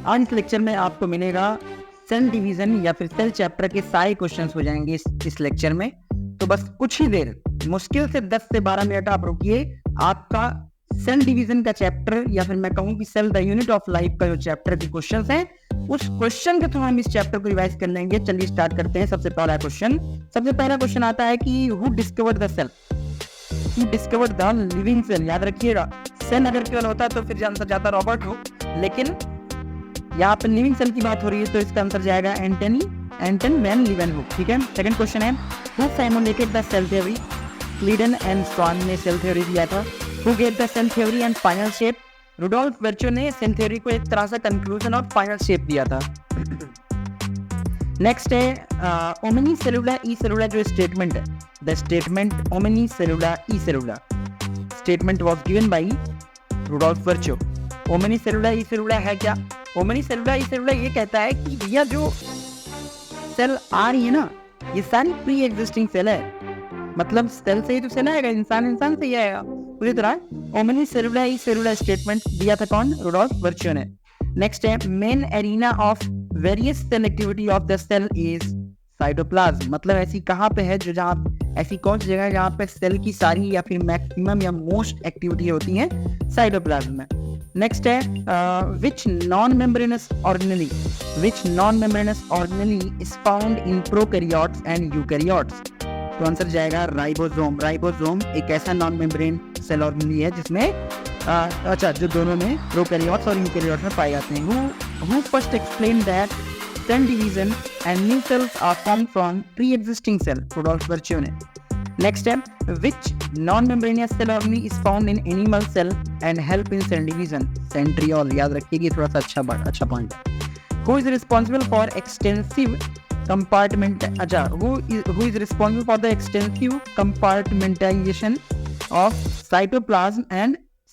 आज इस लेक्चर में आपको मिलेगा सेल डिवीजन या फिर सेल चैप्टर के सारे क्वेश्चंस हो जाएंगे इस लेक्चर में। तो बस कुछ ही देर, मुश्किल से 10 से 12 मिनट आप रुकिए, आपका सेल डिवीजन का चैप्टर या फिर मैं कहूँ कि cell the unit of life का जो चैप्टर के क्वेश्चंस हैं, उस क्वेश्चन के थ्रू हम इस चैप्टर को रिवाइज कर लेंगे। चलिए स्टार्ट करते हैं। सबसे पहला क्वेश्चन आता है कि who discovered the cell, who discovered the living cell. याद रखिएगा, सेल अगर केवल होता तो फिर आंसर जाता रॉबर्ट हुक, लेकिन यहाँ पे लिविंग सेल की बात हो रही है तो इसका आंसर जाएगा एंटन वैन लीवेनहुक। ठीक है। सेकंड क्वेश्चन है who formulated the cell theory. Schleiden and Schwann ने सेल थ्योरी दिया था। Who gave the cell theory and final shape. Rudolf Virchow ने सेल थ्योरी को एक तरह से कंक्लूजन और फाइनल शेप दिया था। नेक्स्ट है ओमनी सेलुला ई सेलुला जो स्टेटमेंट है, the statement omnis cellula e cellula statement was given by Rudolf Virchow. Omnis cellula e cellula है क्या? ओमनी सेलुला ई सेलुला ये कहता है कि भैया जो सेल आ रही है ना, ये सारी प्री एग्जिस्टिंग सेल है। मतलब सेल से ही तो सेल आएगा, इंसान से ही आएगा। पूरी तरह omni cellula e cellula statement दिया था कौन? रुडोल्फ वर्चो ने। नेक्स्ट है main arena of various cell activity of the cell is cytoplasm. मतलब ऐसी कहाँ पे है जो जहाँ ऐसी कौन सी जगह है जहाँ पे सेल की सारी या फिर मैक्सिमम या मोस्ट एक्टिविटी होती है? साइटोप्लाज्म में। नेक्स्ट है which non-membranous organelle is found in prokaryotes and eukaryotes। तो आंसर जाएगा राइबोसोम। राइबोसोम एक ऐसा नॉन मेम्ब्रेन सेल ऑर्गेनेली है जिसमें जो दोनों में प्रोकैरियोट्स और यूकैरियोट्स में पाए जाते हैं। Who first explained that cell division and new cells are formed from pre-existing cell? Rudolf Virchow ने। Next है which non-membranous cell organelle is found in animal cell and help in cell division? Centriole। याद रखिएगा, थोड़ा सा अच्छा point है। Who is responsible for extensive compartment? who is responsible for the extensive compartmentalization of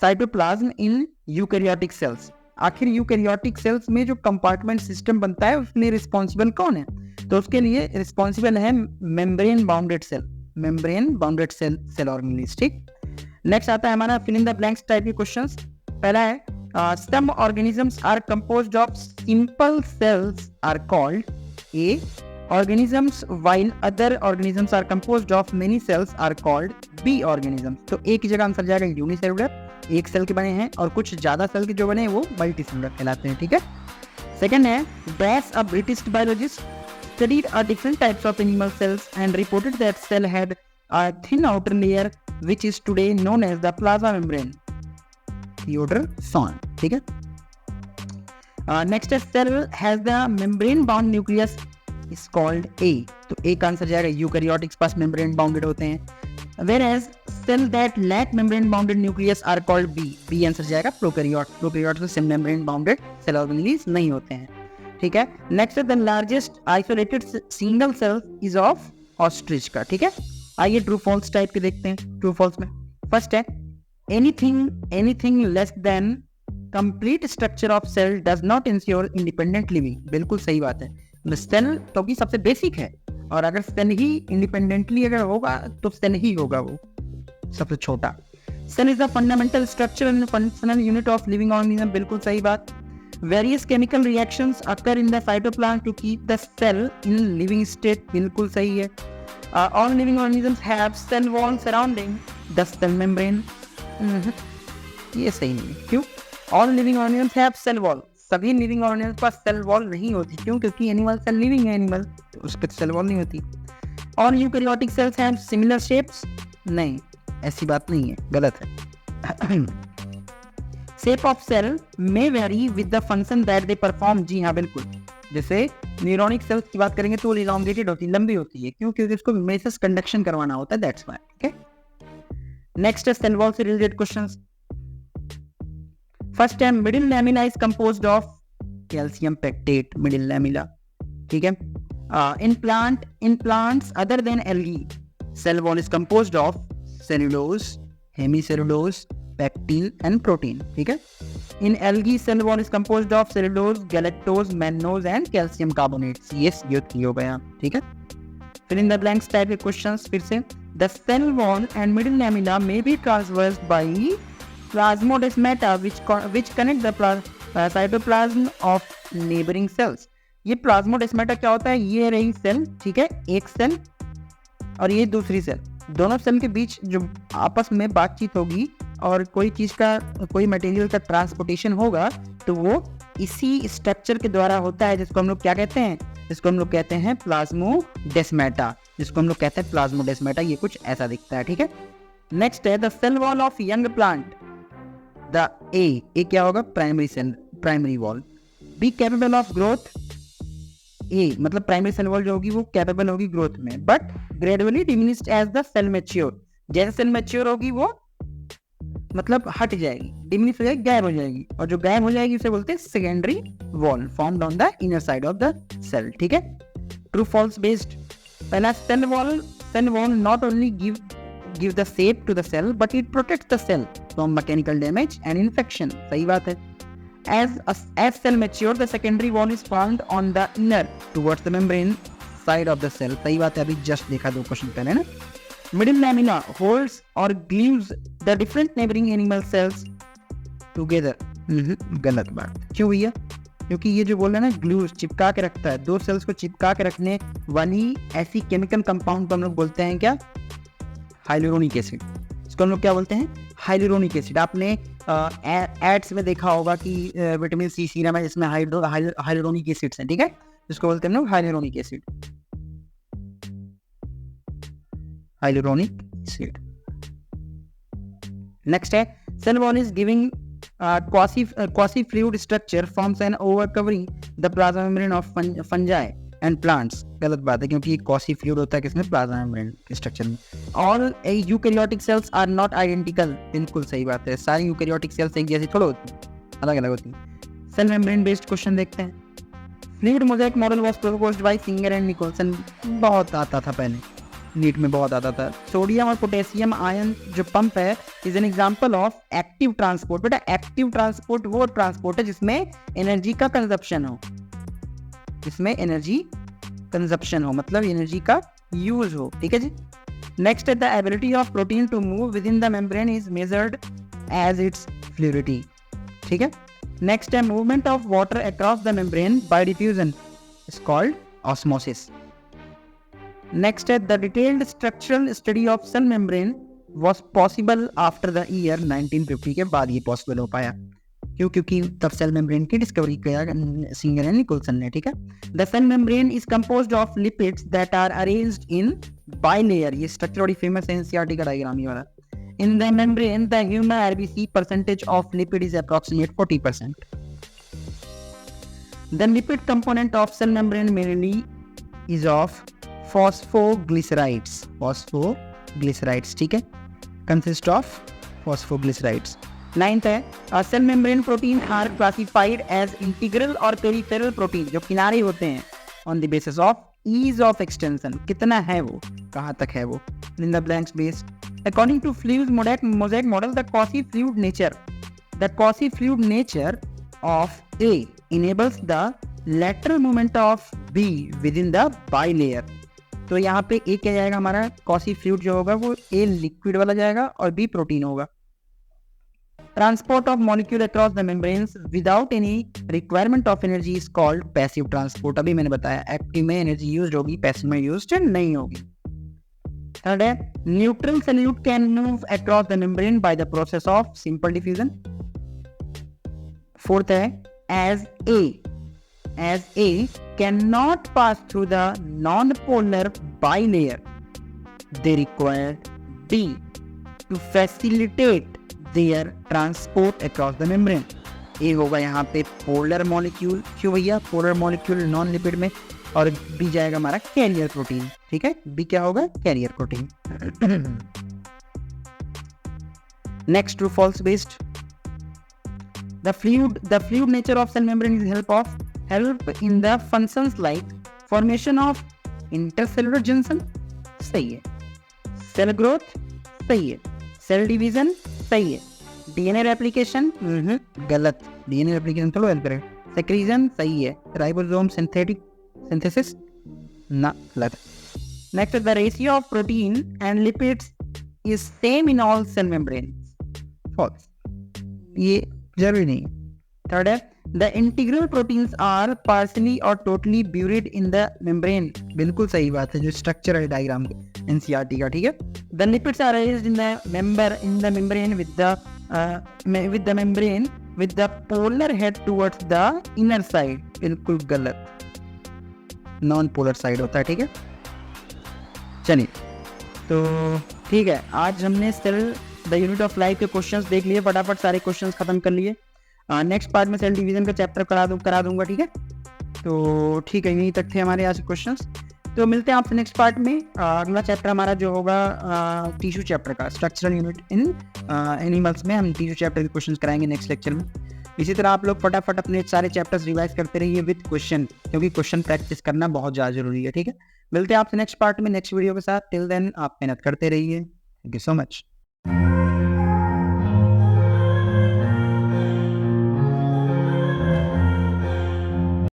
cytoplasm in eukaryotic cells? आखिर eukaryotic cells में जो compartment system बनता है उसके लिए रिस्पॉन्सिबल कौन है? तो उसके लिए रिस्पॉन्सिबल है मेम्ब्रेन बाउंडेड सेल ऑर्गेनेल्स। ठीक। नेक्स्ट आता है हमारा fill in the blanks type के क्वेश्चंस। पहला है some organisms are composed of simple cells are called A organisms while other organisms are composed of many cells are called B organisms. तो A की जगह answer जाएगा unicellular, एक cell के बने हैं, और कुछ ज्यादा सेल के जो बने हैं वो मल्टीसेलुलर कहलाते हैं। ठीक है। सेकंड है dash a British biologist studied different types of animal cells and reported that cell had a thin outer layer which is today known as the plasma membrane. Theodor Son। ठीक है। Next is cell has the membrane bound nucleus is called A। तो A का answer जाएगा eukaryotics पास membrane bounded होते हैं। Whereas cell that lack membrane bounded nucleus are called B। B answer जाएगा prokaryote. Prokaryote से membrane bounded cell organelles नहीं होते हैं। ठीक है। नेक्स्ट है the largest isolated single cell is of ostrich का। ठीक है। आइए ट्रू फॉल्स टाइप के देखते हैं। ट्रू फॉल्स में फर्स्ट है anything less than complete structure of cell does not ensure independent living. बिल्कुल सही बात है। सेल क्योंकि सबसे बेसिक है, और अगर सेल ही इंडिपेंडेंटली अगर होगा तो सेल ही होगा वो सबसे छोटा। Cell is the fundamental structure and functional unit of living organism. बिल्कुल सही बात। Various chemical reactions occur in the cytoplasm to keep the cell in living state। बिल्कुल सही है। All living organisms have cell wall surrounding the cell membrane। ये सही नहीं है। क्यों? All living organisms have cell wall। सभी living organisms पर cell wall नहीं होती। क्यों? क्योंकि animal cell living है, animal तो उस पर cell wall नहीं होती। All eukaryotic cells have similar shapes। नहीं, ऐसी बात नहीं है, गलत है। Shape of cell may vary with the function that they perform। जी हाँ, बिल्कुल। जैसे न्यूरोनिक सेल्स की बात करेंगे तो वो elongated होती है, लंबी होती है। क्यों? क्योंकि उसको मेसेज कंडक्शन करवाना होता है, that's why। ठीक है। नेक्स्ट है सेल वॉल से रिलेटेड क्वेश्चंस। फर्स्ट है middle lamella is composed of calcium pectate. Middle lamella. ठीक है। In plants other than algae cell wall is composed of cellulose, hemicellulose, pectin and protein. ठीक है। In algae cell wall is composed of cellulose, galactose, mannose and calcium carbonates. Yes, ये हो गया। ठीक है। Fill in the blanks type के questions फिर से। The cell wall and middle lamella may be traversed by plasmodesmata which connect the cytoplasm of neighbouring cells. ये plasmodesmata क्या होता है, ये रही सेल, ठीक है, एक सेल और ये दूसरी सेल, दोनों सेल के बीच जो आपस में बातचीत होगी और कोई चीज का, कोई मटेरियल का ट्रांसपोर्टेशन होगा तो वो इसी स्ट्रक्चर के द्वारा होता है, जिसको हम लोग क्या कहते हैं, जिसको हम लोग कहते हैं प्लाज्मोडेस्माटा, जिसको हम लोग कहते हैं प्लाज्मोडेस्माटा। ये कुछ ऐसा दिखता है, ठीक है। नेक्स्ट है the cell wall of young plant. The A क्या होगा, primary cell, primary wall. B capable of growth. A मतलब प्राइमरी सेल वॉल जो होगी वो कैपेबल होगी ग्रोथ में, but gradually diminished as the cell mature. जैसे सेल मैच्योर होगी वो मतलब हट जाएगी, डिमिनिश हो जाएगी, गायब हो जाएगी, और जो गायब हो जाएगी उसे बोलते हैं secondary wall formed on the inner side of the cell, ठीक है। True false based. पहला, cell wall not only give the shape to the cell but it protects the cell from mechanical damage and infection। सही बात है। as cell mature the secondary wall is formed on the inner towards the membrane side of the cell। सही बात है, अभी just देखा 2 question पहले ना। middle lamina holds or glues the different neighboring animal cells together। गलत बात। क्यों भैया, क्योंकि ये जो बोल रहे हैं ना, ग्लूज चिपका के रखता है, 2 सेल्स को चिपका के रखने वाली ऐसी केमिकल कंपाउंड को हम लोग बोलते हैं क्या, हाइलुरोनिक एसिड। इसको हम लोग क्या बोलते हैं, हाइलुरोनिक एसिड। आपने एड्स में देखा होगा कि विटामिन सी सीरम है जिसमें हाइलुरोनिक एसिड्स हैं, ठीक है, इसको बोलते हैं हम लोग hyaluronic acid, hyaluronic acid. Next है cell wall is giving quasi fluid structure forms an over covering the plasma membrane of fungi and plants। गलत बात है, क्योंकि quasi fluid होता है किसमें, प्लाज्मा मेम्ब्रेन के स्ट्रक्चर में। all eukaryotic cells are not identical। बिल्कुल सही बात है, सारी यूकैरियोटिक सेल्स एक जैसी थोड़ा होती हैं, अलग अलग होती हैं। सेल मेम्ब्रेन बेस्ड क्वेश्चन देखते हैं। Fluid mosaic model was proposed by Singer and Nicolson. बहुत आता था पहले, नीट में बहुत आता था। सोडियम और पोटेशियम आयन जो पंप है is an example of active transport. बेटा एक्टिव ट्रांसपोर्ट वो ट्रांसपोर्ट है जिसमें एनर्जी का कंजप्शन हो, जिसमें एनर्जी कंजप्शन हो मतलब एनर्जी का यूज हो, ठीक है जी। नेक्स्ट है the ability of protein to move within the membrane is measured as its fluidity, ठीक है। नेक्स्ट है movement of water across the membrane by diffusion is called osmosis. Next, the detailed structural study of cell membrane was possible after the year 1950 के बाद ये possible हो पाया। क्यों, क्योंकि तब सेल मेम्ब्रेन की डिस्कवरी किया सिंगर एंड निकोलसन ने, ठीक है। The cell membrane is composed of lipids that are arranged in bilayer. ये स्ट्रक्चर बड़ी फेमस है, एनसीईआरटी का डायग्राम ये वाला। In the membrane the human RBC percentage of lipid is approximate 40%। The lipid component of cell membrane mainly is of phosphoglycerides, ठीक है, consist of phosphoglycerides। 9th है cell membrane protein are classified as integral और peripheral protein, जो किनारे होते हैं, on the basis of ease of extension, कितना है वो, कहाँ तक है वो, in the blanks based। According to Fluid's mosaic model, the quasi fluid nature of A enables the lateral movement of B within the bilayer। तो यहाँ पे ए क्या जाएगा हमारा, कॉसी फ्लूइड जो होगा वो ए लिक्विड वाला जाएगा और बी प्रोटीन होगा। Transport of molecule across the membranes without any requirement of energy is called passive transport. अभी मैंने बताया एक्टिव में एनर्जी यूज होगी, पैसिव में यूज नहीं होगी। थर्ड है neutral solute can move across the membrane by the process of simple diffusion. Fourth है as A cannot pass through the non-polar bilayer, they require B to facilitate their transport across the membrane। A होगा यहाँ पे polar molecule, क्यों भैया, polar molecule non lipid में, और B जाएगा हमारा कैरियर प्रोटीन, ठीक है, B क्या होगा, carrier protein. Next true false based. The fluid nature of cell membrane is help in the functions like formation of intercellular junction, सही है, cell growth सही है, cell division सही है, DNA replication गलत, DNA replication थोड़ा हेल्प करेगा, secretion सही है, ribosome synthesis ना, गलत। Next, the ratio of protein and lipids is same in all cell membranes, false, ये जरूरी नहीं। थर्ड है the integral proteins are partially और totally buried in the membrane. बिल्कुल सही बात है, जो स्ट्रक्चरल डायग्राम एनसीईआरटी का, ठीक है। The lipids are arranged in the membrane with the membrane with the polar head towards the inner side. बिल्कुल गलत, नॉन पोलर साइड होता है, ठीक है। चलिए, तो ठीक है, आज हमने cell the unit of life के क्वेश्चंस देख लिए, फटाफट सारे क्वेश्चंस खत्म कर लिए। नेक्स्ट पार्ट में सेल डिवीजन का चैप्टर करा दूंगा, ठीक है। तो ठीक है, यहीं तक थे हमारे आज क्वेश्चंस। तो मिलते हैं आपसे नेक्स्ट पार्ट में। अगला चैप्टर हमारा जो होगा टिश्यू चैप्टर का, स्ट्रक्चरल यूनिट इन एनिमल्स में हम टिश्यू चैप्टर के क्वेश्चंस कराएंगे नेक्स्ट लेक्चर में। इसी तरह आप लोग फटाफट अपने सारे चैप्टर्स रिवाइज करते रहिए विद क्वेश्चन, क्योंकि क्वेश्चन प्रैक्टिस करना बहुत ज़्यादा जरूरी है, ठीक है। मिलते हैं आपसे नेक्स्ट पार्ट में नेक्स्ट वीडियो के साथ। टिल देन आप मेहनत करते रहिए। Thank you so much.